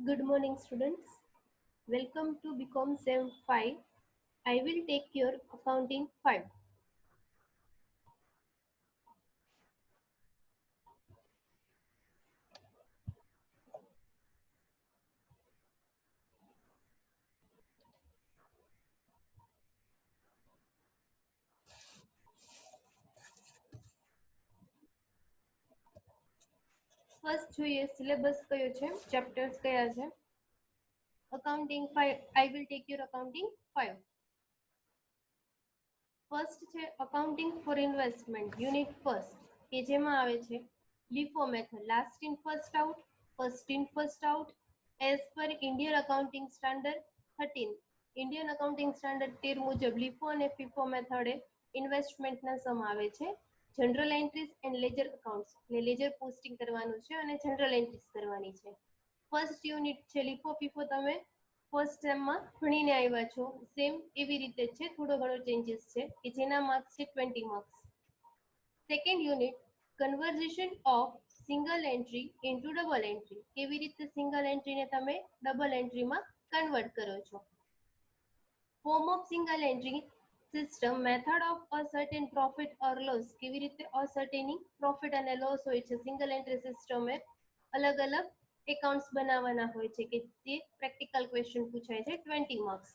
Good morning, students. Welcome to BCom Sem 5. I will take your accounting 5. First જોઈએ syllabus કયો છે, chapters કયા છે. Accounting 5. I will take your accounting 5. First છે accounting for investment unit first, કે જેમાં આવે છે LIFO method, last in first out, first in first out, as per Indian accounting standard 13. Indian accounting standard 13 મુજબ LIFO અને FIFO મેથડે ઇન્વેસ્ટમેન્ટના સમ આવે છે. General entries and ledger accounts, એટલે લેજર પોસ્ટિંગ કરવાનું છે અને જનરલ એન્ટ્રીઝ કરવાની છે. ફર્સ્ટ યુનિટ છે LIFO FIFO, તમે ફર્સ્ટ સેમમાં ભણીને આવ્યા છો. સેમ એવી રીતે છે, થોડો ઘણો ચેન્જીસ છે કે જેના માર્ક્સ છે 20 marks. Second unit conversion of single entry into double entry, કેવી રીતે સિંગલ એન્ટ્રીને તમે ડબલ એન્ટ્રીમાં કન્વર્ટ કરો છો. Form of single entry system, method of ascertain profit or loss, કેવી રીતે અસર્ટેનિંગ પ્રોફિટ અને લોસ હોય છે. સિંગલ એન્ટ્રી સિસ્ટમે અલગ અલગ એકાઉન્ટ્સ બનાવવાના હોય છે કે જે પ્રેક્ટિકલ ક્વેશ્ચન પૂછાય છે 20 માર્ક્સ.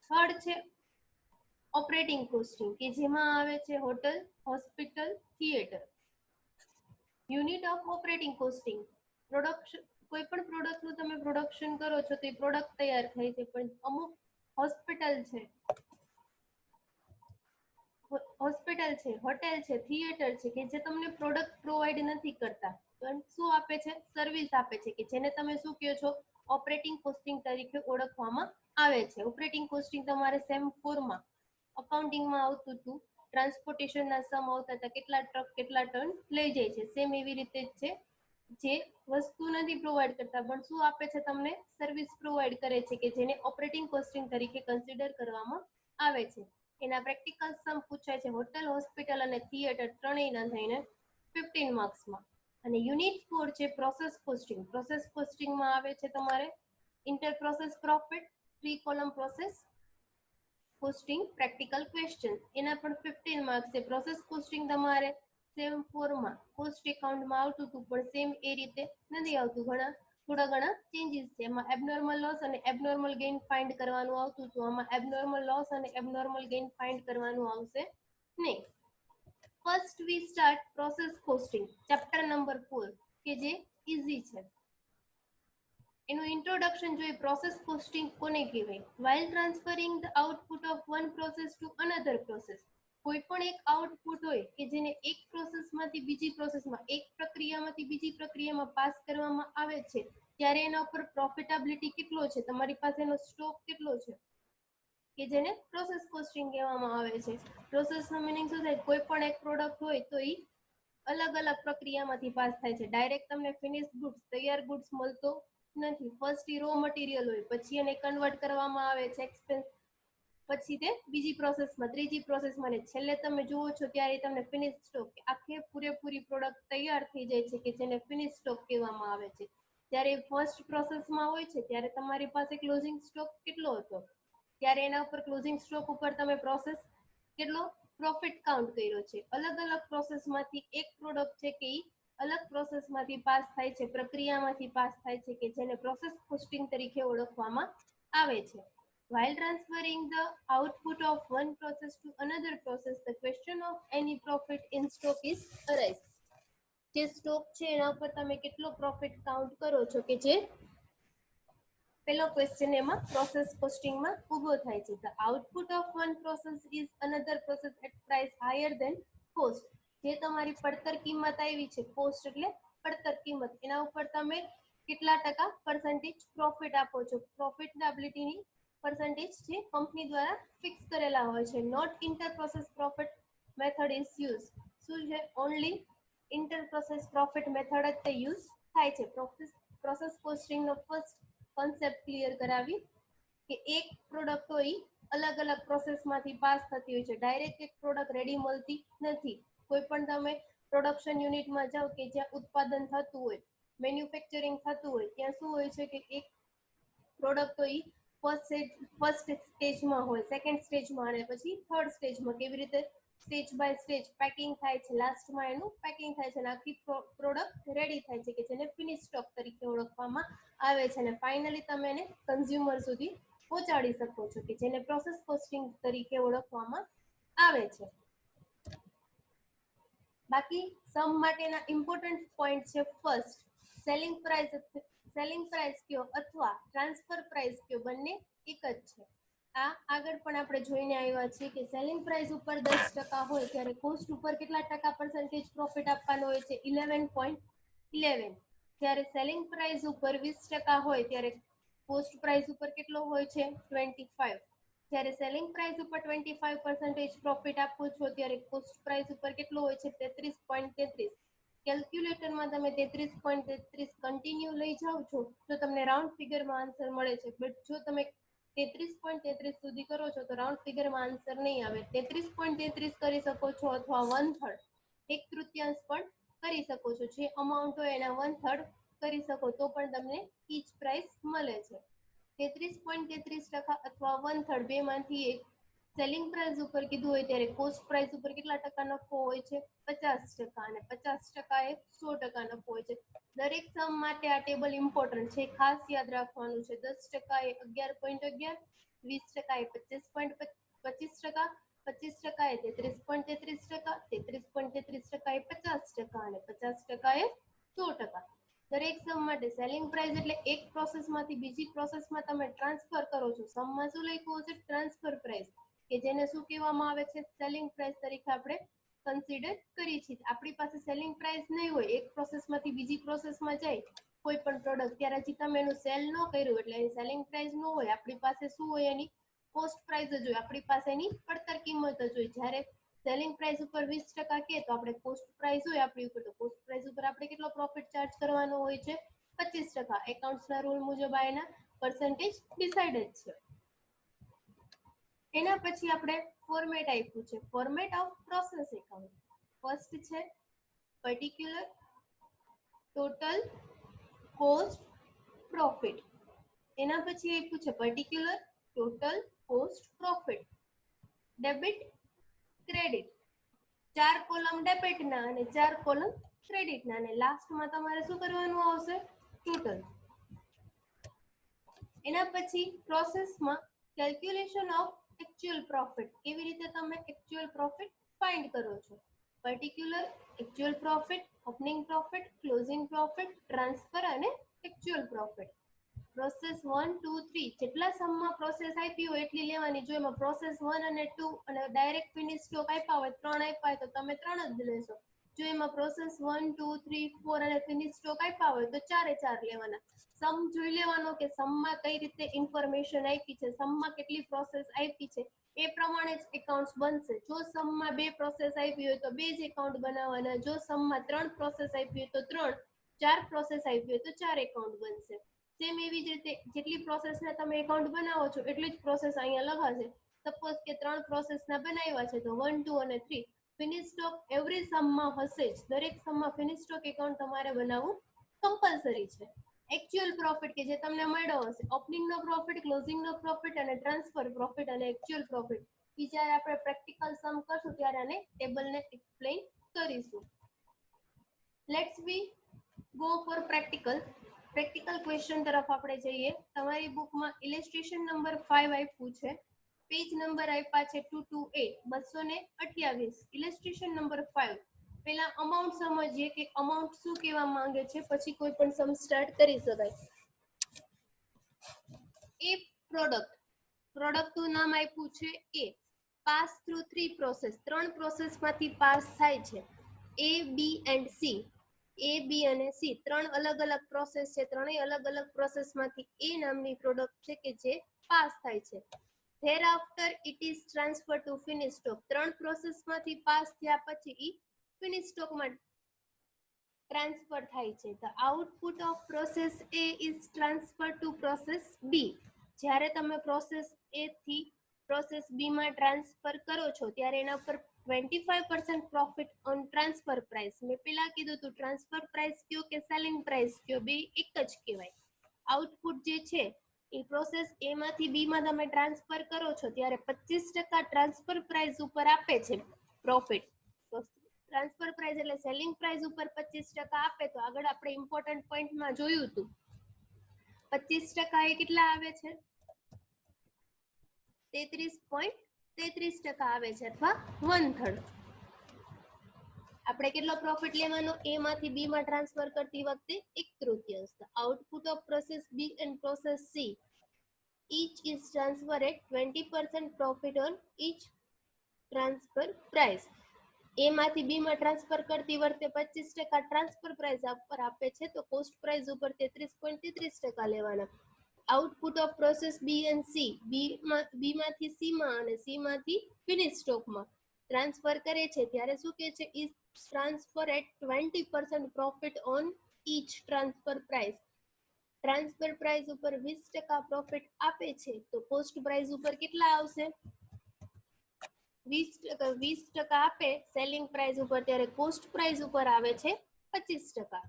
થર્ડ છે ઓપરેટિંગ કોસ્ટિંગ, કે જેમાં આવે છે hotel, hospital, theatre. Unit of operating costing, production, કોઈ પણ પ્રોડક્ટનું તમે પ્રોડક્શન કરો છો તો એ પ્રોડક્ટ તૈયાર થાય છે, પણ અમુક હોસ્પિટલ છે, હોટેલ છે, થિયેટર છે કે જે તમને પ્રોડક્ટ પ્રોવાઈડ નથી કરતા, પણ શું આપે છે, સર્વિસ આપે છે, કે જેને તમે શું કહો છો, ઓપરેટિંગ કોસ્ટિંગ તરીકે ઓળખવામાં આવે છે. ઓપરેટિંગ કોસ્ટિંગ તમારે સેમ 4 માં અકાઉન્ટિંગમાં આવતું હતું, ટ્રાન્સપોર્ટેશનના સમ આવતા હતા, કેટલા ટ્રક કેટલા ટન લઈ જાય છે. સેમ એવી રીતે જ છે, જે વસ્તુ નથી પ્રોવાઈડ કરતા પણ શું આપે છે, તમને સર્વિસ પ્રોવાઈડ કરે છે, કે જેને ઓપરેટિંગ કોસ્ટિંગ તરીકે કન્સિડર કરવામાં આવે છે. એના પ્રેક્ટિકલ સમ પૂછાય છે હોટેલ, હોસ્પિટલ અને થિયેટર ત્રણેયના થઈને 15 માર્ક્સમાં. અને યુનિટ 4 છે પ્રોસેસ કોસ્ટિંગ. પ્રોસેસ કોસ્ટિંગમાં આવે છે તમારે inter process profit, 3 column process costing practical question, એના પણ 15 માર્ક્સ છે. પ્રોસેસ કોસ્ટિંગ તમારે સેમ 4 માં કોસ્ટ એકાઉન્ટમાં આવતું હતું, પણ સેમ એ રીતે નથી આવતું, થોડા ઘણા ચેન્જીસ છે. એમાં એબનોર્મલ લોસ અને એબનોર્મલ ગેઇન ફાઇન્ડ કરવાનું આવતું હતું, આમાં એબનોર્મલ લોસ અને એબનોર્મલ ગેઇન ફાઇન્ડ કરવાનું આવશે નહીં. ફર્સ્ટ વી start process costing, chapter number 4, કે જે ઈઝી છે. એનું ઇન્ટ્રોડક્શન જોઈએ. પ્રોસેસ કોસ્ટિંગ કોને કહેવાય? while transferring the output of one process to another process, કોઈ પણ એક આઉટપુટ હોય કે જેને એક પ્રોસેસમાંથી બીજી પ્રોસેસમાં, એક પ્રક્રિયામાંથી બીજી પ્રક્રિયામાં પાસ કરવામાં આવે છે, ત્યારે એના ઉપર પ્રોફિટેબિલિટી કેટલો છે, તમારી પાસે એનો સ્ટોક કેટલો છે, કે જેને પ્રોસેસ કોસ્ટિંગ કહેવામાં આવે છે. પ્રોસેસનો મિનિંગ શું થાય? કોઈ પણ એક પ્રોડક્ટ હોય તો એ અલગ અલગ પ્રક્રિયામાંથી પાસ થાય છે. ડાયરેક્ટ તમને ફિનિશ ગુડ્સ, તૈયાર ગુડ્સ મળતો નથી. ફર્સ્ટ રો મટીરિયલ હોય, પછી એને કન્વર્ટ કરવામાં આવે છે એક્સપેન્સ, પછી તે બીજી પ્રોસેસમાં, ત્રીજી પ્રોસેસમાં, ને છેલ્લે તમે જુઓ છો ત્યારે તમને ફિનિશ સ્ટોક, આખે પૂરેપૂરી પ્રોડક્ટ તૈયાર થઈ જાય છે, કે જેને ફિનિશ સ્ટોક કહેવામાં આવે છે. જ્યારે ફર્સ્ટ પ્રોસેસમાં હોય છે ત્યારે તમારી પાસે ક્લોઝિંગ સ્ટોક કેટલો હતો, ત્યારે એના ઉપર ક્લોઝિંગ સ્ટોક ઉપર તમે પ્રોસેસ કેટલો પ્રોફિટ કાઉન્ટ કર્યો છે. અલગ અલગ પ્રોસેસમાંથી એક પ્રોડક્ટ છે કે અલગ પ્રોસેસમાંથી પાસ થાય છે, પ્રક્રિયામાંથી પાસ થાય છે, કે જેને પ્રોસેસ કોસ્ટિંગ તરીકે ઓળખવામાં આવે છે. while transferring the output of one process to another process, the question of any profit in stock is arise. જે સ્ટોક છે એના ઉપર તમે કેટલો પ્રોફિટ કાઉન્ટ કરો છો, કે જે પેલો ક્વેશ્ચન એમાં પ્રોસેસ કોસ્ટિંગમાં ઊભો થાય છે. the output of one process is another process at price higher than cost. જે તમારી પડતર કિંમત આવી છે, કોસ્ટ એટલે પડતર કિંમત, એના ઉપર તમે કેટલા ટકા પર્સન્ટેજ પ્રોફિટ આપો છો. પ્રોફિટેબિલિટીની પર્સન્ટેજ જે કંપની દ્વારા ફિક્સ કરેલા હોય છે. Note inter process profit method is use. શું છે? Only inter process profit method જ તે યુઝ થાય છે. પ્રોસેસ કોસ્ટિંગનો ફર્સ્ટ કોન્સેપ્ટ ક્લિયર કરાવી કે એક પ્રોડક્ટ હોય અલગ અલગ પ્રોસેસમાંથી પાસ થતી હોય છે. ડાયરેક્ટ એક પ્રોડક્ટ રેડી મળતી નથી. કોઈ પણ તમે પ્રોડક્શન યુનિટમાં જાઓ કે જ્યાં ઉત્પાદન થતું હોય, મેન્યુફેક્ચરિંગ થતું હોય ત્યાં શું હોય છે કે એક પ્રોડક્ટ તો એ ફર્સ્ટ સ્ટેજમાં હોય, સેકન્ડ સ્ટેજમાં અને પછી થર્ડ સ્ટેજમાં કેવી રીતે સ્ટેજ બાય સ્ટેજ પેકિંગ થાય છે, લાસ્ટમાં એનું પેકિંગ થાય છે અને આખી પ્રોડક્ટ રેડી થાય છે કે જેને ફિનિશ સ્ટોક તરીકે ઓળખવામાં આવે છે અને ફાઇનલી તમે એને કન્ઝ્યુમર સુધી પહોંચાડી શકો છો કે જેને પ્રોસેસ કોસ્ટિંગ તરીકે ઓળખવામાં આવે છે. બાકી સમ માટેના ઇમ્પોર્ટન્ટ પોઈન્ટ છે ફર્સ્ટ સેલિંગ પ્રાઇસ કયો અથવા ટ્રાન્સફર પ્રાઇસ કયો બંને એક જ છે. આ આગળ પણ આપણે જોઈને આવ્યા છીએ કે સેલિંગ પ્રાઇસ ઉપર 10% હોય ત્યારે કોસ્ટ ઉપર કેટલા ટકા પર્સન્ટેજ પ્રોફિટ આપવાનો હોય છે 11.11. જ્યારે સેલિંગ પ્રાઇસ ઉપર 20% હોય ત્યારે કોસ્ટ પ્રાઇસ ઉપર કેટલો હોય છે 25. જ્યારે સેલિંગ પ્રાઇસ ઉપર 25% પ્રોફિટ આપો છો ત્યારે કોસ્ટ પ્રાઇસ ઉપર કેટલો હોય છે 33.33. કેલ્ક્યુલેટરમાં તમે 33.33 કન્ટિન્યુ લઈ જાઓ છો તો તમને રાઉન્ડ ફિગરમાં આન્સર મળે છે, બટ જો તમે 33.33 સુધી કરો છો તો રાઉન્ડ ફિગરમાં આન્સર નહીં આવે. 33.33 કરી શકો છો અથવા 1/3 એક તૃતીયાંશ પણ કરી શકો છો. જે અમાઉન્ટ હોય એના 1/3 કરી શકો તો પણ તમને ઈચ પ્રાઇસ મળે છે. 33.33% અથવા 1/3 બેમાંથી એક. સેલિંગ પ્રાઇસ ઉપર કીધું હોય ત્યારે કોસ્ટ પ્રાઇસ ઉપર કેટલા ટકા નફો હોય છે 50% અને 50% એ 100% નફો હોય છે. દરેક સમ માટે આ ટેબલ ઇમ્પોર્ટન્ટ છે, ખાસ યાદ રાખવાનું છે. 10% એ 11.11, 20% એ 25.25%, 25% એ 33.33%, 33.33% એ 50% અને 50% એ 100%. દરેક સમ માટે સેલિંગ પ્રાઇસ એટલે એક પ્રોસેસમાંથી બીજી પ્રોસેસમાં તમે ટ્રાન્સફર કરો છો. સમમાં શું લખ્યું છે ટ્રાન્સફર પ્રાઇસ કે જેને શું કહેવામાં આવે છે સેલિંગ પ્રાઇસ તરીકે આપણે કન્સિડર કરી છીએ. આપણી પાસે સેલિંગ પ્રાઇસ નહીં હોય, એક પ્રોસેસમાંથી બીજી પ્રોસેસમાં જાય કોઈ પણ પ્રોડક્ટ ત્યારે હજી તમે એનું સેલ ન કર્યું એટલે એની સેલિંગ પ્રાઇસ ન હોય. આપણી પાસે શું હોય એની કોસ્ટ પ્રાઇસ જ હોય, આપણી પાસે એની પડતર કિંમત જ હોય. જ્યારે સેલિંગ પ્રાઇસ ઉપર 20% કે તો આપણે કોસ્ટ પ્રાઇસ હોય આપણી ઉપર તો કોસ્ટ પ્રાઇસ ઉપર આપણે કેટલો પ્રોફિટ ચાર્જ કરવાનો હોય છે 25%. એકાઉન્ટ્સના રૂલ મુજબ આ એના પર્સન્ટેજ ડિસાઇડેડ છે. એના પછી આપણે ફોર્મેટ આપ્યું છે, format of process account. First છે પર્ટિક્યુલર, ટોટલ, કોસ્ટ, પ્રોફિટ. એના પછી આપ્યું છે particular, total, cost, profit. Debit, credit. 4 column ડેબિટના અને 4 કોલમ ક્રેડિટના અને લાસ્ટમાં તમારે શું કરવાનું આવશે ટોટલ. એના પછી પ્રોસેસમાં કેલ્ક્યુલેશન ઓફ એક્ચ્યુઅલ પ્રોફિટ. કેવી રીતે તમે એક્ચ્યુઅલ પ્રોફિટ ફાઇન્ડ કરો છો. Particular, actual profit, opening profit, closing profit, transfer અને એક્ચ્યુઅલ પ્રોફિટ. પ્રોસેસ 1, 2, 3 જેટલા સમમાં પ્રોસેસ આપી હોય એટલી લેવાની. જો એમાં પ્રોસેસ 1 અને 2 અને ડાયરેક્ટ ફિનિશ સ્ટોક આપ્યા હોય 3 આપ્યા હોય તો તમે 3 જ લેશો. જો એમાં પ્રોસેસ 1, 2, 3, 4 અને ફિનિશ સ્ટોક આપ્યા હોય તો 4 લેવાના. સમ જોઈ લેવાનો કે સમમાં કઈ રીતે ઇન્ફોર્મેશન આપી છે, સમમાં કેટલી પ્રોસેસ આપી છે એ પ્રમાણે જ એકાઉન્ટ્સ બનશે. જો સમમાં 2 પ્રોસેસ આપી હોય તો 2 જ એકાઉન્ટ બનાવવાના. જો સમમાં 3 પ્રોસેસ આપી હોય તો 3, 4 પ્રોસેસ આપી હોય તો 4 એકાઉન્ટ બનશે. સેમ એવી જ રીતે જેટલી પ્રોસેસના તમે એકાઉન્ટ બનાવો છો એટલી જ પ્રોસેસ અહીંયા લખાશે. સપોઝ કે 3 પ્રોસેસના બનાવ્યા છે તો 1, 2 અને 3 ફિનિશ સ્ટોક એવરી સમમાં હશે જ. દરેક સમમાં ફિનિશ સ્ટોક એકાઉન્ટ તમારે બનાવવું કમ્પલસરી છે. એક્ચ્યુઅલ પ્રોફિટ કે જે તમને મળ્યો હશે, ઓપનિંગનો પ્રોફિટ, ક્લોઝિંગનો પ્રોફિટ અને ટ્રાન્સફર પ્રોફિટ અને એક્ચ્યુઅલ પ્રોફિટ. એ જ્યારે આપણે પ્રેક્ટિકલ સમ કરશું ત્યારે આને ટેબલને એક્સપ્લેન કરીશું. Let's we go for practical. Practical question તરફ આપણે જઈએ. તમારી બુકમાં ઇલેસ્ટ્રેશન નંબર 5 આપ્યું છે, પેજ નંબર આપ્યા છે 228, 228. ઇલેસ્ટ્રેશન નંબર 5. પહેલા અમાઉન્ટ સમજીએ કે અમાઉન્ટ શું કહેવા માંગે છે, પછી કોઈ પણ સમ સ્ટાર્ટ કરી શકાય. એ પ્રોડક્ટનું નામ આપ્યું છે એ. પાસ થ્રુ 3 પ્રોસેસ, 3 પ્રોસેસમાંથી પાસ થાય છે. એ, બી એન્ડ સી. એ, બી અને સી 3 અલગ અલગ પ્રોસેસ છે. ત્રણેય અલગ અલગ પ્રોસેસમાંથી એ નામની પ્રોડક્ટ છે કે જે પાસ થાય છે. thereafter it is transferred to finish stock. 3 પ્રોસેસમાંથી pass થયા પછી ઈ ફિનિશ સ્ટોકમાં ટ્રાન્સફર થાય છે. The output of process A is transferred to process B. જ્યારે તમે પ્રોસેસ A થી પ્રોસેસ B માં ટ્રાન્સફર કરો છો ત્યારે એના પર 25% પ્રોફિટ ઓન ટ્રાન્સફર પ્રાઇસ. મેં પેલા કીધું હતું ટ્રાન્સફર પ્રાઇસ કયો કે સેલિંગ પ્રાઇસ કયો, બે એક જ કહેવાય. આઉટપુટ જે છે એ પ્રોસેસ એ માંથી બી માં તમે ટ્રાન્સફર કરો છો ત્યારે 25% ટ્રાન્સફર પ્રાઇસ ઉપર આપે છે પ્રોફિટ. ટ્રાન્સફર પ્રાઇસ એટલે સેલિંગ પ્રાઇસ ઉપર 25% આપે. તો આગળ આપણે ઇમ્પોર્ટન્ટ પોઈન્ટમાં જોયું હતું 25% એ કેટલા આવે છે? 33.33% આવે છે અથવા 1/3. આપણે કેટલો પ્રોફિટ લેવાનો? એ માંથી બી માં ટ્રાન્સફર કરતી વખતે 1/3. Output of process B and process C each is transferred at 20% profit on each transfer price. એ માંથી બી માં ટ્રાન્સફર કરતી વખતે 25% ટ્રાન્સફર પ્રાઇસ ઉપર આપે છે તો કોસ્ટ પ્રાઇસ ઉપર 33.33% લેવાના. Output of process B and C B માંથી સી માં અને સી માંથી ફિનિશ સ્ટોકમાં ટ્રાન્સફર કરે છે ત્યારે શું કહે છે? Is transfer at 20% profit on each transfer price. Transfer price ઉપર 20% પ્રોફિટ આપે છે તો કોસ્ટ પ્રાઇસ ઉપર કેટલા આવશે? 20% આપે સેલિંગ પ્રાઇસ ઉપર ત્યારે કોસ્ટ પ્રાઇસ ઉપર આવે છે 25%.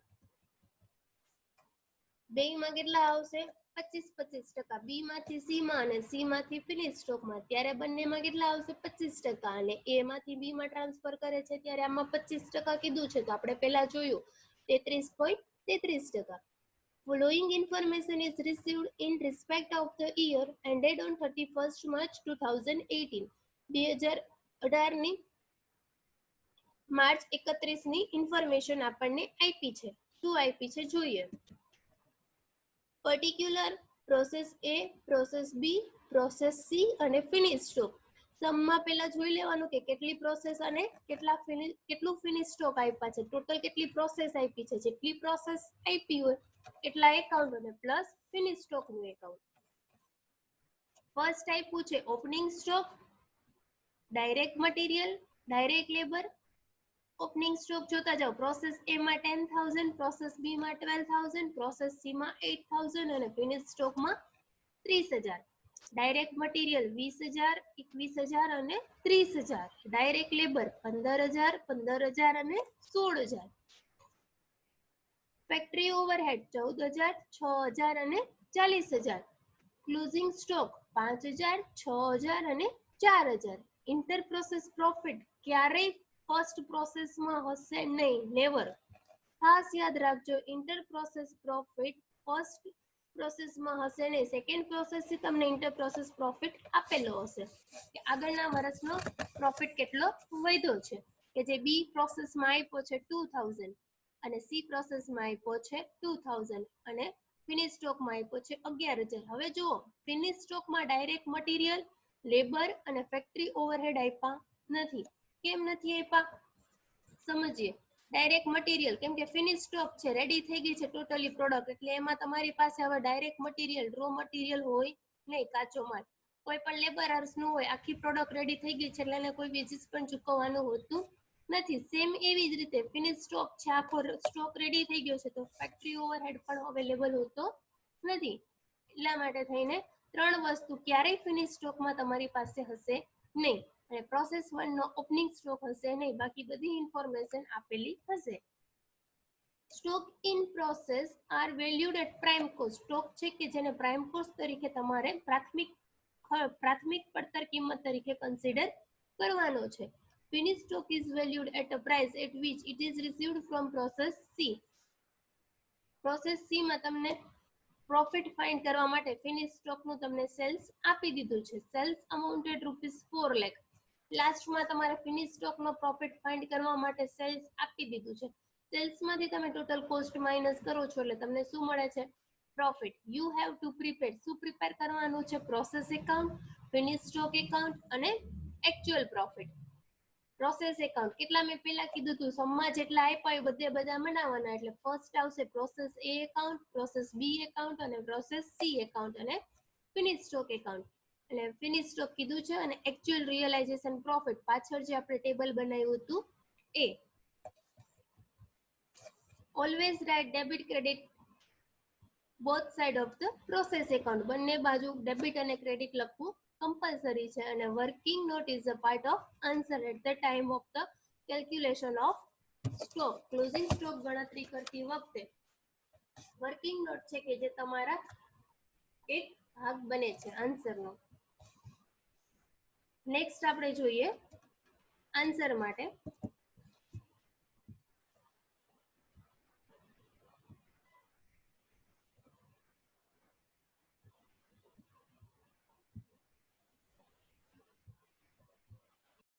બે માં કેટલા આવશે? 25%. બી માંથી સી માં અને સી માંથી ફિનિશ સ્ટોકમાં ત્યારે બંનેમાં કેટલા આવશે? 25%. અને એ માંથી બી માં ટ્રાન્સફર કરે છે ત્યારે આમાં 25% કીધું છે તો આપણે પહેલા જોયું 33.33%. Following information is received in respect of the year ended on 31st March 2018. 2018 ની માર્ચ 31 ની ઇન્ફોર્મેશન આપણને આપી છે. શું આપી છે જોઈએ. પર્ટિક્યુલર પ્રોસેસ એ, પ્રોસેસ બી, પ્રોસેસ સી અને ફિનિશ સ્ટોક. સમમાં પહેલા જોઈ લેવાનું કે કેટલી પ્રોસેસ અને કેટલું ફિનિશ સ્ટોક આપ્યા છે. ટોટલ કેટલી પ્રોસેસ આપી છે. જેટલી પ્રોસેસ આપી હોય એટલા એકાઉન્ટ અને પ્લસ ફિનિશ સ્ટોક નું એકાઉન્ટ. ફર્સ્ટ આપ્યું છે opening stock, direct material, direct labour. Opening stock જોતા જાઓ. પ્રોસેસ એ માં 10,000, પ્રોસેસ બી માં 12,000, પ્રોસેસ સી માં 8,000 અને ફિનિશ સ્ટોકમાં 30,000. ડાયરેક્ટ મટીરિયલ 20,000, 21,000 અને 30,000. ડાયરેક્ટ લેબર 15,000, 15,000 અને 16,000. ફેક્ટરી ઓવરહેડ 14,000, 6,000 અને 40,000. ક્લોઝિંગ સ્ટોક 5,000, 6,000 અને 4,000. ઇન્ટર પ્રોસેસ પ્રોફિટ ક્યારેય ફર્સ્ટ પ્રોસેસમાં હશે નહીં, નેવર. ખાસ યાદ રાખજો ઇન્ટર પ્રોસેસ પ્રોફિટ ફર્સ્ટ પ્રોસેસમાં હશે નહીં. સેકન્ડ પ્રોસેસથી તમને ઇન્ટર પ્રોસેસ પ્રોફિટ આપેલો હશે કે આગળના વર્ષનો પ્રોફિટ કેટલો વધ્યો છે કે જે બી પ્રોસેસમાં આપ્યો છે 2,000 અને સી પ્રોસેસમાં આપ્યો છે 2,000 અને ફિનિશ સ્ટોકમાં આપ્યો છે 11,000. હવે જુઓ ફિનિશ સ્ટોકમાં ડાયરેક્ટ મટીરિયલ, લેબર અને ફેક્ટરી ઓવરહેડ આપ્યા નથી. કેમ નથી આપ્યા સમજીએ. ડાયરેક્ટ મટીરિયલ કેમ કે ફિનિશ સ્ટોક છે, રેડી થઈ ગઈ છે ટોટલી પ્રોડક્ટ એટલે એમાં તમારી પાસે હવે ડાયરેક્ટ મટીરિયલ, રો મટીરિયલ હોય નહીં, કાચો માલ. કોઈ પણ લેબરર્સ નું હોય, આખી પ્રોડક્ટ રેડી થઈ ગઈ છે એટલે એને કોઈ વેજીસ પણ ચૂકવવાનું હોતું નથી. સેમ એવી જ રીતે ફિનિશ સ્ટોક છે, આખો સ્ટોક રેડી થઈ ગયો છે તો ફેક્ટરી ઓવરહેડ પણ અવેલેબલ હોતો નથી. એટલા માટે થઈને ત્રણ વસ્તુ ક્યારેય ફિનિશ સ્ટોકમાં તમારી પાસે હશે નહીં અને પ્રોસેસ 1 નો ઓપનિંગ સ્ટોક હશે નહીં. બાકી બધી ઇન્ફોર્મેશન આપેલી હશે. Stock in process are valued at prime cost. Stock છે કે જેને પ્રાઇમ કોસ્ટ તરીકે તમારે પ્રાથમિક પડતર કિંમત તરીકે કન્સિડર કરવાનો છે. Finish stock is valued at a price at which it is received from process C. Process C માં તમને પ્રોફિટ ફાઇન્ડ કરવા માટે ફિનિશ સ્ટોકનું તમને સેલ્સ આપી દીધું છે. સેલ્સ અમાઉન્ટેડ ₹4 લાખ. લાસ્ટમાં તમારે ફિનિશ સ્ટોકનો પ્રોફિટ ફાઇન્ડ કરવા માટે સેલ્સ આપી દીધું છે. સેલ્સમાંથી તમે ટોટલ કોસ્ટ માઇનસ કરો છો એટલે તમને શું મળે છે? Profit. You have to prepare. શું પ્રિપેર કરવાનું છે? Process account, finish stock account અને એક્ચ્યુઅલ પ્રોફિટ. પ્રોસેસ એકાઉન્ટ કેટલા મેં પહેલા કીધું હતું સમમાં જેટલા આપ્યા હોય બધે બધા બનાવવાના. એટલે ફર્સ્ટ આવશે પ્રોસેસ એ એકાઉન્ટ, પ્રોસેસ બી એકાઉન્ટ અને પ્રોસેસ સી એકાઉન્ટ અને ફિનિશ સ્ટોક એકાઉન્ટ. એટલે ફિનિશ સ્ટોક કીધું છે અને એક્ચ્યુઅલ રિયલાઇઝેશન પ્રોફિટ પાછળ જે આપણે ટેબલ બનાવ્યું હતું એ. Always right debit credit both side of the process account. બંને બાજુ ડેબિટ અને ક્રેડિટ લખવું કમ્પલસરી છે અને working note is a part of answer at the time of the calculation of stock. Closing stock ગણતરી કરતી વખતે વર્કિંગ નોટ છે કે જે તમારા એક ભાગ બને છે આન્સરનો. નેક્સ્ટ આપણે જોઈએ આન્સર માટે.